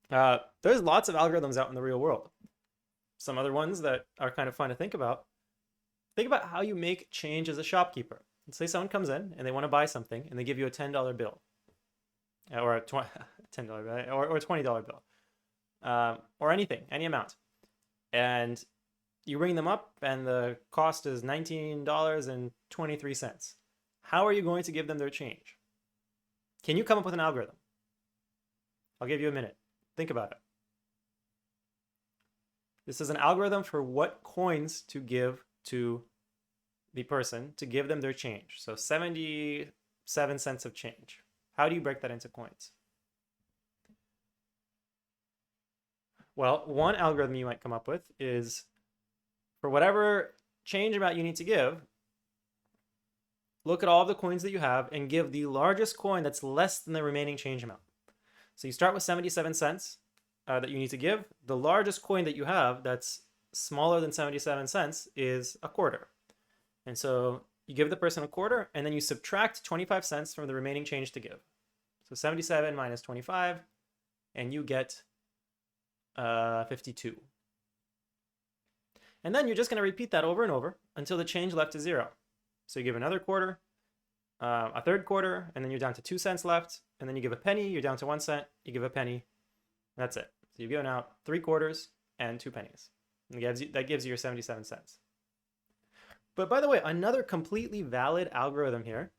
There's lots of algorithms out in the real world. Some other ones that are kind of fun to think about. Think about how you make change as a shopkeeper. Let's say someone comes in and they want to buy something and they give you a $10 bill or a $10 bill or a $20 bill or anything, any amount. And you ring them up and the cost is $19.23. How are you going to give them their change? Can you come up with an algorithm? I'll give you a minute. Think about it. This is an algorithm for what coins to give to the person to give them their change. So 77 cents of change. How do you break that into coins? Well, one algorithm you might come up with is for whatever change amount you need to give, look at all of the coins that you have and give the largest coin that's less than the remaining change amount. So you start with 77 cents that you need to give. The largest coin that you have that's smaller than 77 cents is a quarter. And so you give the person a quarter and then you subtract 25 cents from the remaining change to give. So 77 minus 25 and you get 52. And then you're just going to repeat that over and over until the change left is zero. So you give another quarter, a third quarter, and then you're down to 2 cents left. And then you give a penny, you're down to 1 cent, you give a penny. That's it. So you've given out 3 quarters and 2 pennies. And that gives you your 77 cents. But by the way, another completely valid algorithm here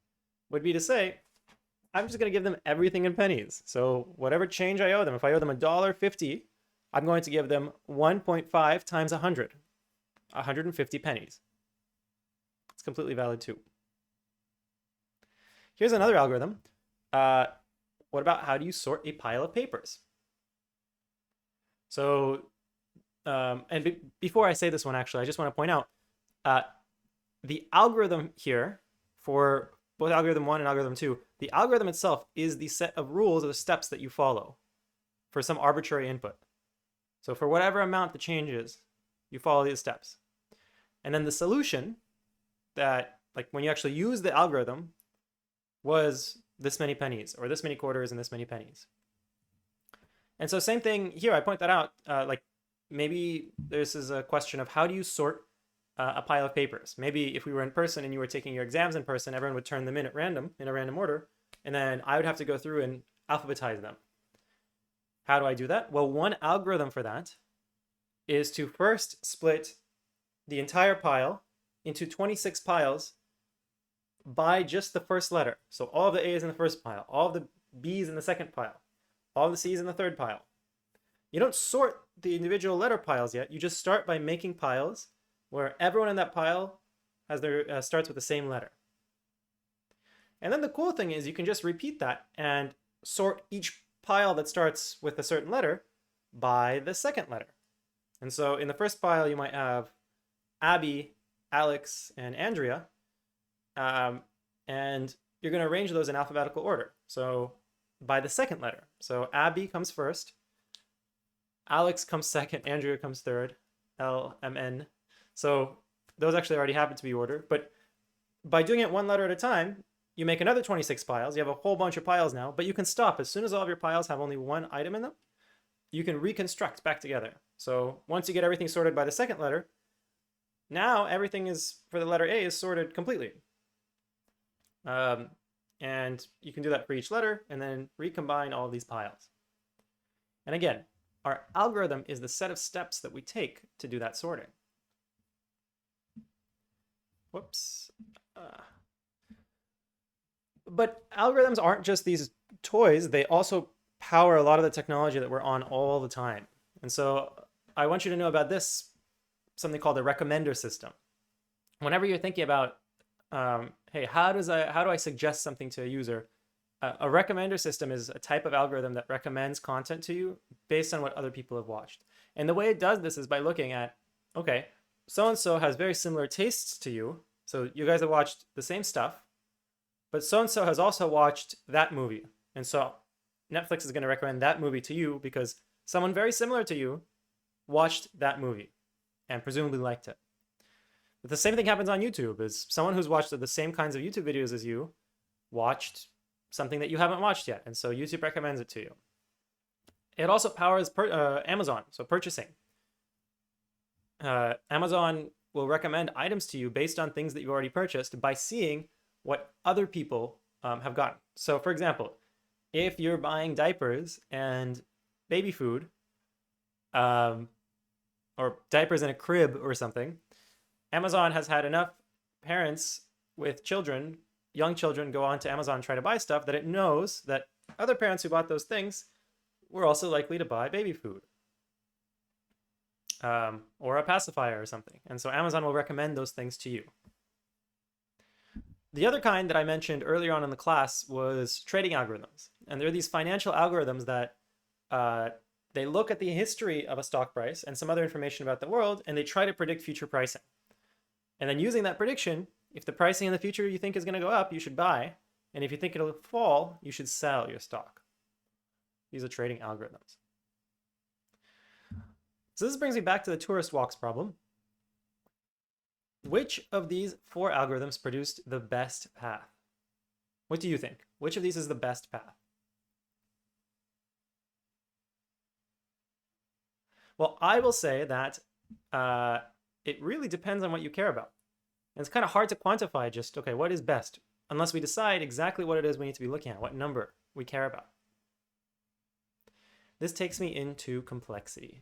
would be to say, I'm just going to give them everything in pennies. So whatever change I owe them, if I owe them $1.50, I'm going to give them 1.5 times 100, 150 pennies. It's completely valid too. Here's another algorithm. What about how do you sort a pile of papers? So, before I say this one, actually, I just want to point out the algorithm here for both algorithm 1 and algorithm 2, the algorithm itself is the set of rules or the steps that you follow for some arbitrary input. So for whatever amount the change is, you follow these steps. And then the solution that, like when you actually use the algorithm, was this many pennies or this many quarters and this many pennies. And so same thing here, I point that out, like maybe this is a question of how do you sort a pile of papers. Maybe if we were in person and you were taking your exams in person, everyone would turn them in at random, in a random order, and then I would have to go through and alphabetize them. How do I do that? Well, one algorithm for that is to first split the entire pile into 26 piles by just the first letter. So all of the A's in the first pile, all of the B's in the second pile, all of the C's in the third pile. You don't sort the individual letter piles yet. You just start by making piles where everyone in that pile has their starts with the same letter. And then the cool thing is you can just repeat that and sort each pile that starts with a certain letter by the second letter. And so in the first pile, you might have Abby, Alex, and Andrea. And you're going to arrange those in alphabetical order. So by the second letter. So Abby comes first. Alex comes second. Andrea comes third. L, M, N. So those actually already happen to be ordered. But by doing it one letter at a time, you make another 26 piles. You have a whole bunch of piles now, but you can stop. As soon as all of your piles have only one item in them, you can reconstruct back together. So once you get everything sorted by the second letter, now everything is for the letter A is sorted completely. And you can do that for each letter and then recombine all of these piles. And again, our algorithm is the set of steps that we take to do that sorting. Whoops. But algorithms aren't just these toys. They also power a lot of the technology that we're on all the time. And so I want you to know about this, something called a recommender system. Whenever you're thinking about, hey, how do I suggest something to a user? A recommender system is a type of algorithm that recommends content to you based on what other people have watched. And the way it does this is by looking at, okay, so-and-so has very similar tastes to you. So you guys have watched the same stuff, but so-and-so has also watched that movie. And so Netflix is going to recommend that movie to you because someone very similar to you watched that movie and presumably liked it. But the same thing happens on YouTube is someone who's watched the same kinds of YouTube videos as you watched something that you haven't watched yet. And so YouTube recommends it to you. It also powers Amazon, so purchasing. Amazon will recommend items to you based on things that you've already purchased by seeing what other people have gotten. So, for example, if you're buying diapers and baby food, um, or diapers in a crib or something, Amazon has had enough parents with children, young children, go on to Amazon and try to buy stuff that it knows that other parents who bought those things were also likely to buy baby food, or a pacifier or something. And so Amazon will recommend those things to you. The other kind that I mentioned earlier on in the class was trading algorithms. And there are these financial algorithms that they look at the history of a stock price and some other information about the world, and they try to predict future pricing. And then using that prediction, if the pricing in the future you think is going to go up, you should buy. And if you think it'll fall, you should sell your stock. These are trading algorithms. So this brings me back to the tourist walks problem. Which of these 4 algorithms produced the best path? What do you think? Which of these is the best path? Well, I will say that it really depends on what you care about. And it's kind of hard to quantify just, okay, what is best? Unless we decide exactly what it is we need to be looking at, what number we care about. This takes me into complexity.